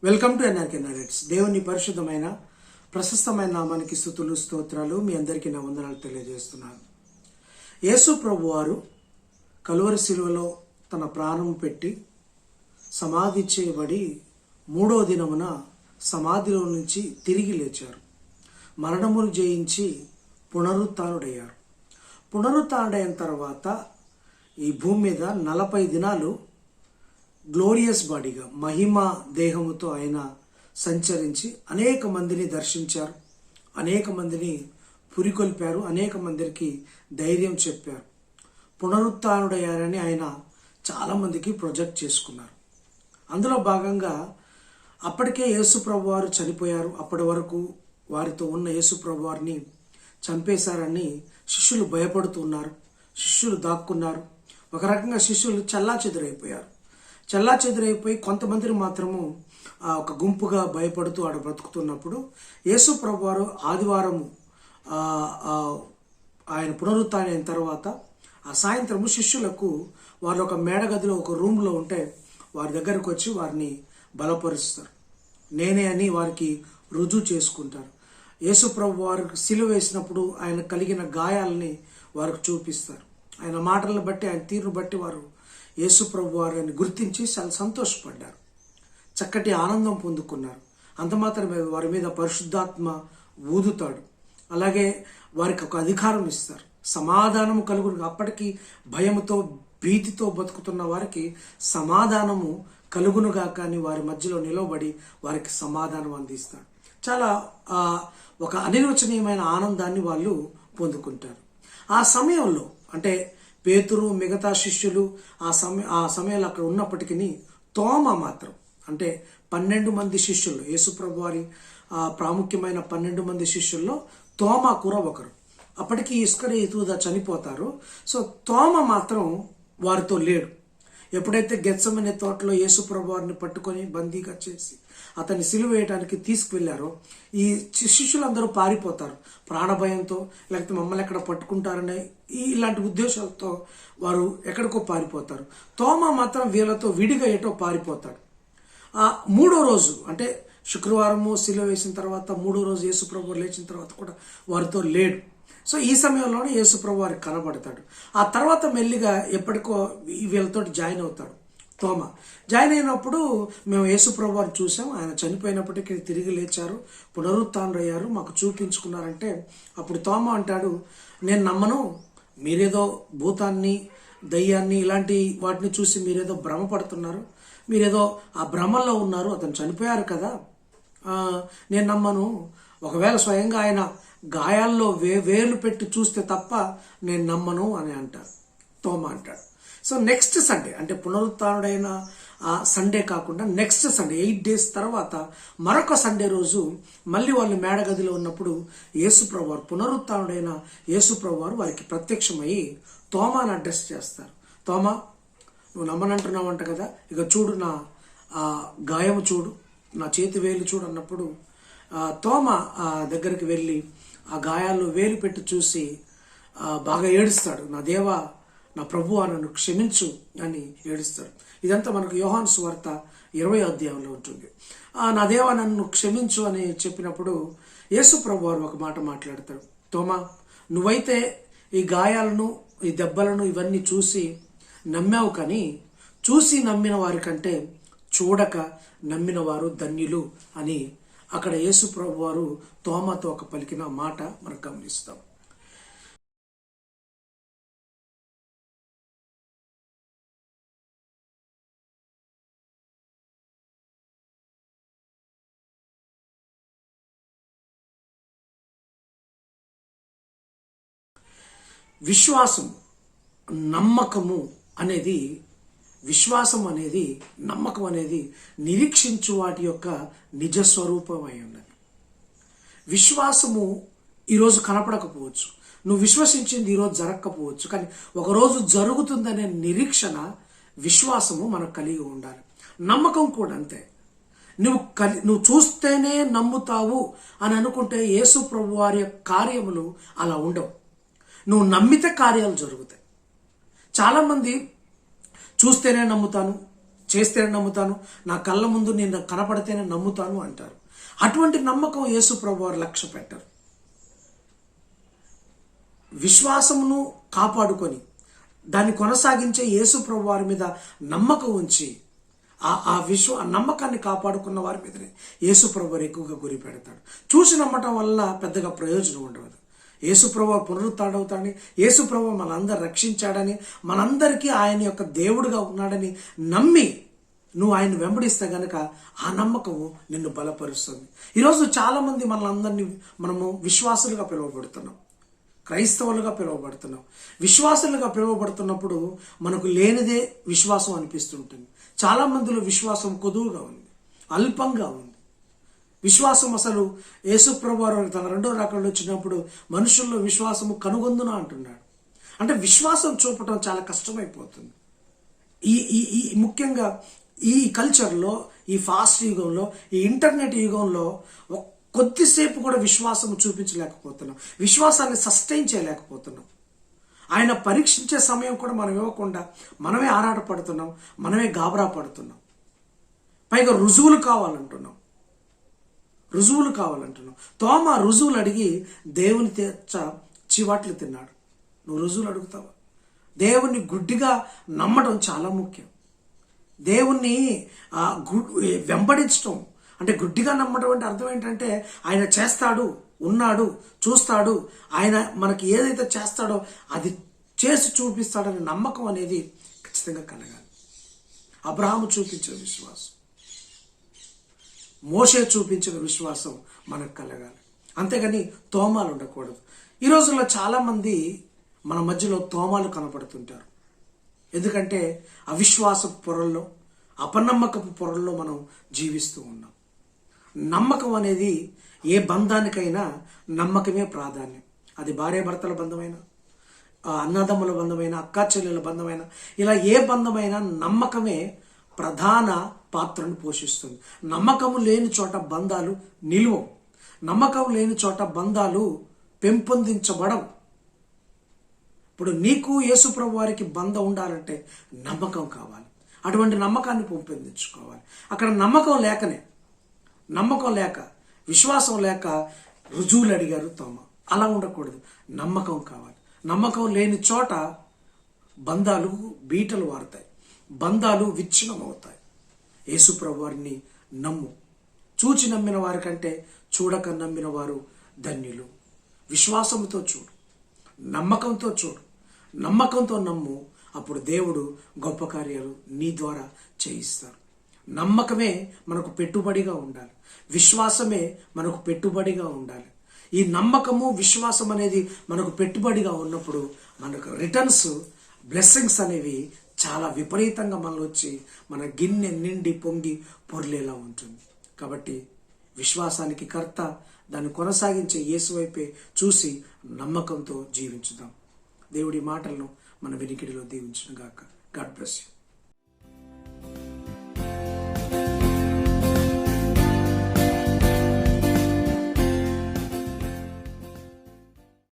Welcome to NRK narrates. దేవుని పరిశుద్ధమైన ప్రశస్తమైన నామానికి స్తుతులు స్తోత్రాలు. మీ అందరికీ నా వందనాలు తెలియజేస్తున్నాను. యేసు ప్రభు వారు కలువరి శిలువలో తన ప్రాణం పెట్టి సమాధి చేయబడి 3వ దినమున సమాధిలో నుంచి తిరిగి లేచారు. మరణమును జయించి పునరుత్థానుడయ్యారు. పునరుత్థానుడైన తర్వాత ఈ భూమి మీద 40 దినాలు గ్లోరియస్ బాడీగా మహిమ దేహముతో ఆయన సంచరించి అనేక మందిని దర్శించారు, అనేక మందిని పురికొల్పారు, అనేక మందికి ధైర్యం చెప్పారు. పునరుత్థానుడయ్యారని ఆయన చాలామందికి ప్రొజెక్ట్ చేసుకున్నారు. అందులో భాగంగా అప్పటికే యేసుప్రభు వారు చనిపోయారు. అప్పటి వరకు వారితో ఉన్న యేసుప్రభు వారిని చంపేశారని శిష్యులు భయపడుతున్నారు. శిష్యులు దాక్కున్నారు. ఒక రకంగా శిష్యులు చెల్లాచెదురైపోయి కొంతమందిని మాత్రము ఒక గుంపుగా భయపడుతూ ఆడ బ్రతుకుతున్నప్పుడు యేసు ప్రభు వారు ఆదివారము ఆయన పునరుత్థానం అయిన తర్వాత ఆ సాయంత్రము శిష్యులకు వారు ఒక మేడగదిలో ఒక రూమ్లో ఉంటే వారి దగ్గరకు వచ్చి వారిని బలపరుస్తారు. నేనే అని వారికి రుజువు చేసుకుంటారు. యేసు ప్రభు వారికి సిలువ వేసినప్పుడు ఆయన కలిగిన గాయాలని వారికి చూపిస్తారు. ఆయన మాటలను బట్టి, ఆయన తీరును బట్టి వారు యేసు ప్రభు వారిని గుర్తించి చాలా సంతోషపడ్డారు, చక్కటి ఆనందం పొందుకున్నారు. అంత మాత్రమే వారి మీద పరిశుద్ధాత్మ ఊదుతాడు. అలాగే వారికి ఒక అధికారం ఇస్తారు, సమాధానము కలుగును. అప్పటికి భయముతో భీతితో బతుకుతున్న వారికి సమాధానము కలుగునుగా కానీ వారి మధ్యలో నిలవబడి వారికి సమాధానం అందిస్తాడు. చాలా ఒక అనిర్వచనీయమైన ఆనందాన్ని వాళ్ళు పొందుకుంటారు. ఆ సమయంలో అంటే పేతురు మిగతా శిష్యులు ఆ సమయంలో అక్కడ ఉన్నప్పటికీ తోమ మాత్రం, అంటే 12 మంది శిష్యులు, యేసుప్రభు వారి ప్రాముఖ్యమైన 12 మంది శిష్యుల్లో తోమ కూడా ఒకరు. అప్పటికి ఇస్కరియోతు చనిపోతారు. సో తోమ మాత్రం వారితో లేడు. ఎప్పుడైతే గెత్సెమనే తోటలో యేసుప్రభు వారిని పట్టుకొని బందీగా చేసి అతన్ని సిలువ వేయడానికి తీసుకువెళ్లారో ఈ శిష్యులందరూ పారిపోతారు ప్రాణభయంతో, లేకపోతే మమ్మల్ని ఎక్కడ పట్టుకుంటారనే ఇలాంటి ఉద్దేశాలతో వారు ఎక్కడికో పారిపోతారు. తోమ మాత్రం వీళ్ళతో విడిగా ఏటో పారిపోతాడు. ఆ 3వ రోజు అంటే శుక్రవారము సిలువ వేసిన తర్వాత 3వ రోజు యేసుప్రభు లేచిన తర్వాత కూడా వారితో లేడు. సో ఈ సమయంలోనే యేసుప్రభు వారికి కనబడతాడు. ఆ తర్వాత మెల్లిగా ఎప్పటికో వీళ్ళతో జాయిన్ అవుతాడు. తోమ జాయిన్ అయినప్పుడు మేము యేసుప్రభు వారిని చూసాం, ఆయన చనిపోయినప్పటికీ తిరిగి లేచారు, పునరుత్థానుడయ్యారు, మాకు చూపించుకున్నారంటే అప్పుడు తోమ అంటాడు, నేను నమ్మను, మీరేదో భూతాన్ని దయ్యాన్ని ఇలాంటి వాటిని చూసి మీరేదో భ్రమపడుతున్నారు, మీరేదో ఆ భ్రమల్లో ఉన్నారు, అతను చనిపోయారు కదా, నేను నమ్మను. ఒకవేళ స్వయంగా ఆయన గాయాల్లో వేలు పెట్టి చూస్తే తప్ప నేను నమ్మను అని అంటారు తోమ అంటాడు. సో నెక్స్ట్ సండే అంటే పునరుత్థానుడైన ఆ సండే కాకుండా నెక్స్ట్ సండే 8 days తర్వాత మరొక సండే రోజు మళ్ళీ వాళ్ళు మేడగదిలో ఉన్నప్పుడు యేసుప్రభు వారు, పునరుత్థానుడైన యేసుప్రభు వారు వారికి ప్రత్యక్షమై తోమాను అడ్రస్ చేస్తారు. తోమా, నువ్వు నమ్మనంటున్నావు అంట కదా, ఇక చూడు నా గాయము చూడు, నా చేతి వేలు చూడు అన్నప్పుడు తోమ దగ్గరికి వెళ్ళి ఆ గాయాల్లో వేలు పెట్టి చూసి బాగా ఏడుస్తాడు. నా దేవా, నా ప్రభువా, నన్ను క్షమించు అని ఏడుస్తాడు. ఇదంతా మనకు యోహాను సువార్త 20వ అధ్యాయంలో ఉంటుంది. నా దేవా, నన్ను క్షమించు అని చెప్పినప్పుడు యేసు ప్రభు వారు ఒక మాట మాట్లాడతాడు. తోమా, నువ్వైతే ఈ గాయాలను, ఈ దెబ్బలను ఇవన్నీ చూసి నమ్మావు, కానీ చూసి నమ్మిన వారి కంటే చూడక నమ్మిన వారు ధన్యులు అని అక్కడ యేసు ప్రభు వారు తోమాతో ఒక పలికిన మాట మనం గమనిస్తాం. విశ్వాసం, నమ్మకము అనేది, విశ్వాసం అనేది, నమ్మకం అనేది నిరీక్షించు వాటి యొక్క నిజస్వరూపమై ఉన్నది. విశ్వాసము ఈరోజు కనపడకపోవచ్చు, నువ్వు విశ్వసించింది ఈరోజు జరగకపోవచ్చు, కానీ ఒకరోజు జరుగుతుందనే నిరీక్షణ, విశ్వాసము మనకు కలిగి ఉండాలి. నమ్మకం కూడా అంతే. నువ్వు చూస్తేనే నమ్ముతావు అని అనుకుంటే యేసు ప్రభు వారి కార్యములు అలా ఉండవు. నువ్వు నమ్మితే కార్యాలు జరుగుతాయి. చాలామంది చూస్తేనే నమ్ముతాను, చేస్తేనే నమ్ముతాను, నా కళ్ళ ముందు నేను కనపడితేనే నమ్ముతాను అంటారు. అటువంటి నమ్మకం యేసు ప్రభు వారు లక్ష్య పెట్టరు. విశ్వాసమును కాపాడుకొని దాన్ని కొనసాగించే యేసు ప్రభు వారి మీద నమ్మకం ఉంచి ఆ నమ్మకాన్ని కాపాడుకున్న వారి మీదనే యేసు ప్రభు వారు ఎక్కువగా గురి పెడతాడు. చూసి నమ్మటం వల్ల పెద్దగా ప్రయోజనం ఉండదు. యేసు ప్రభు పునరుత్థానవుతాడని, యేసు ప్రభు మనందరు రక్షించాడని, మనందరికీ ఆయన యొక్క దేవుడుగా ఉన్నాడని నమ్మి నువ్వు ఆయన వెంబడిస్తే గనక ఆ నమ్మకము నిన్ను బలపరుస్తుంది. ఈరోజు చాలామంది మనలందరినీ మనము విశ్వాసులుగా పిలువబడుతున్నాం, క్రైస్తవులుగా పిలువబడుతున్నాం. విశ్వాసులుగా పిలువబడుతున్నప్పుడు మనకు లేనిదే విశ్వాసం అనిపిస్తుంటుంది. చాలా మందిలో విశ్వాసం కొదువుగా ఉంది, అల్పంగా ఉంది. విశ్వాసం అసలు యేసు ప్రభువారు తన రెండో రాకడలో వచ్చినప్పుడు మనుషుల్లో విశ్వాసము కనుగొందున అంటున్నాడు. అంటే విశ్వాసం చూపటం చాలా కష్టమైపోతుంది. ఈ ఈ ఈ ముఖ్యంగా ఈ కల్చర్లో, ఈ ఫాస్ట్ యుగంలో, ఈ ఇంటర్నెట్ యుగంలో కొద్దిసేపు కూడా విశ్వాసం చూపించలేకపోతున్నాం, విశ్వాసాన్ని సస్టైన్ చేయలేకపోతున్నాం. ఆయన పరీక్షించే సమయం కూడా మనం ఇవ్వకుండా మనమే ఆరాటపడుతున్నాం, మనమే గాబరా పడుతున్నాం. పైగా రుజువులు కావాలంటున్నాం. తోమ రుజువులు అడిగి దేవుని చివాట్లు తిన్నాడు. నువ్వు రుజువులు అడుగుతావా? దేవుణ్ణి గుడ్డిగా నమ్మడం చాలా ముఖ్యం. దేవుణ్ణి వెంబడించడం అంటే గుడ్డిగా నమ్మడం అంటే అర్థం ఏంటంటే ఆయన చేస్తాడు, ఉన్నాడు, చూస్తాడు, ఆయన మనకి ఏదైతే చేస్తాడో అది చేసి చూపిస్తాడనే నమ్మకం అనేది ఖచ్చితంగా కలగాలి. అబ్రహాము చూపించిన విశ్వాసం, మోషే చూపించిన విశ్వాసం మనకు కలగాలి. అంతేగాని తోమాలు ఉండకూడదు. ఈ రోజుల్లో చాలామంది మన మధ్యలో తోమాలు కనపడుతుంటారు. ఎందుకంటే అవిశ్వాసపు పొరల్లో, అపనమ్మకపు పొరల్లో మనం జీవిస్తూ ఉన్నాం. నమ్మకం అనేది ఏ బంధానికైనా నమ్మకమే ప్రాధాన్యం. అది భార్యాభర్తల బంధమైన, అన్నదమ్ముల బంధమైన, అక్కా చెల్లెల బంధమైన, ఇలా ఏ బంధమైనా నమ్మకమే ప్రధాన పాత్రను పోషిస్తుంది. నమ్మకము లేని చోట బంధాలు నిలువవు. నమ్మకం లేని చోట బంధాలు పెంపొందించబడవు. ఇప్పుడు నీకు యేసుప్రభు వారికి బంధం ఉండాలంటే నమ్మకం కావాలి. అటువంటి నమ్మకాన్ని పెంపొందించుకోవాలి. అక్కడ నమ్మకం లేక విశ్వాసం లేక రుజువులు అడిగారు తోమ. అలా ఉండకూడదు. నమ్మకం కావాలి. నమ్మకం లేని చోట బంధాలు బీటలు వారుతాయి, బంధాలు విచ్ఛిన్నం అవుతాయి. యేసుప్రభు వారిని నమ్ము. చూచి నమ్మిన వారి కంటే చూడక నమ్మిన వారు ధన్యులు. విశ్వాసంతో చూడు, నమ్మకంతో చూడు, నమ్మకంతో నమ్ము. అప్పుడు దేవుడు గొప్ప కార్యాలు నీ ద్వారా చేయిస్తారు. నమ్మకమే మనకు పెట్టుబడిగా ఉండాలి. విశ్వాసమే మనకు పెట్టుబడిగా ఉండాలి. ఈ నమ్మకము, విశ్వాసం అనేది మనకు పెట్టుబడిగా ఉన్నప్పుడు మనకు రిటర్న్స్, బ్లెస్సింగ్స్ అనేవి చాలా విపరీతంగా మనలో వచ్చి మన గిన్నె నిండి పొంగి పొర్లేలా ఉంటుంది. కాబట్టి విశ్వాసానికి కర్త, దాన్ని కొనసాగించే యేసు వైపే చూసి నమ్మకంతో జీవించుదాం. దేవుడి మాటలను మన వినికిడిలో దీవించును గాక. God bless you.